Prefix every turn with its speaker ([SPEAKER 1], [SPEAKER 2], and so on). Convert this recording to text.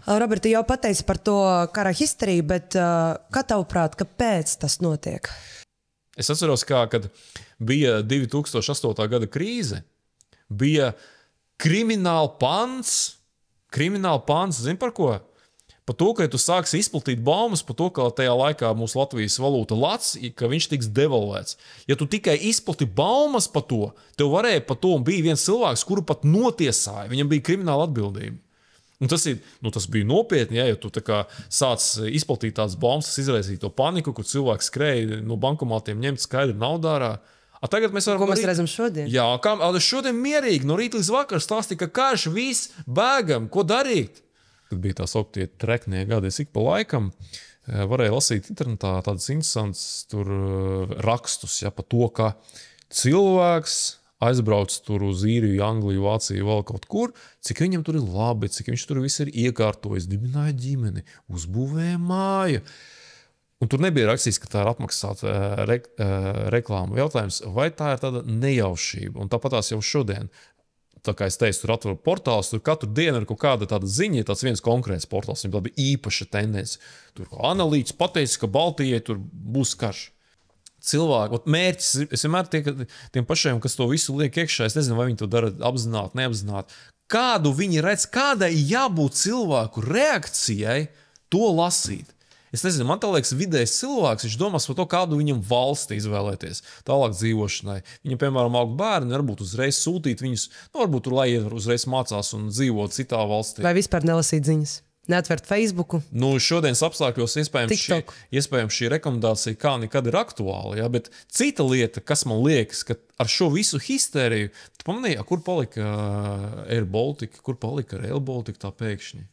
[SPEAKER 1] Roberta, jau pateici par to kara histeriju, bet kā tavuprāt, kāpēc tas notiek?
[SPEAKER 2] Es atceros, kad bija 2008. gada krīze, bija krimināla pants, zini par ko? Par to, ka ja tu sāksi izplatīt baumas par to, ka tajā laikā mūsu Latvijas valūta lats, ka viņš tiks devalvēts. Ja tu tikai izplati baumas par to, tev varēja par to, un bija viens cilvēks, kuru pat notiesāja, viņam bija krimināla atbildība. Un tas bija nopietni, ja tu tā kā sāc izplatīt tādas baumas, tas izraisīja to paniku, kur cilvēks skrēja no bankomātiem ņemt skaidru naudu ārā. Tagad mēs varam...
[SPEAKER 1] Ko mēs redzam šodien?
[SPEAKER 2] Jā, šodien mierīgi, no rīta līdz vakar stāstīja, ka karš, viss, bēgam, ko darīt? Kad bija tā sauktie treknie gadi, es ik pa laikam varēju lasīt internetā tādas interesantas rakstus, ja, par to, ka cilvēks aizbrauc tur uz Īriju, Angliju, Vāciju, vēl kaut kur, cik viņam tur ir labi, cik viņš tur viss ir iekārtojis, dibināja ģimeni, uzbūvēja māju. Un tur nebija rakstīts, ka tā ir apmaksāta reklāma. Jautājums, vai tā ir tāda nejaušība? Un tāpatās jau šodien. Tā kā es teicu, tur atveru portāls, tur katru dienu ir kaut kāda tāda ziņa, tāds viens konkrēts portāls, viņam tā bija īpaša tendence. Tur analītiķis pateica, ka Baltijai tur būs karš. Cilvēku, mērķis, es vienmēr tiem pašiem, kas to visu liek iekšā, es nezinu, vai viņi to dara apzināti, neapzināti. Kādu viņi redz, kādai jābūt cilvēku reakcijai to lasīt? Es nezinu, man tā liekas, vidējs cilvēks, viņš domās par to, kādu viņam valsti izvēlēties tālāk dzīvošanai. Viņam, piemēram, aug bērni, varbūt uzreiz sūtīt viņus, varbūt tur, lai uzreiz mācās un dzīvot citā valstī.
[SPEAKER 1] Vai vispār nelasīt ziņas? Neatvert Facebooku?
[SPEAKER 2] Šodienas apstākļos iespējams šī rekomendācija kā nekad ir aktuāla, ja? Bet cita lieta, kas man liekas, ka ar šo visu histēriju, tu pamanīji, kur palika Air Baltica, kur palika Rail Baltica tā pēkšņi?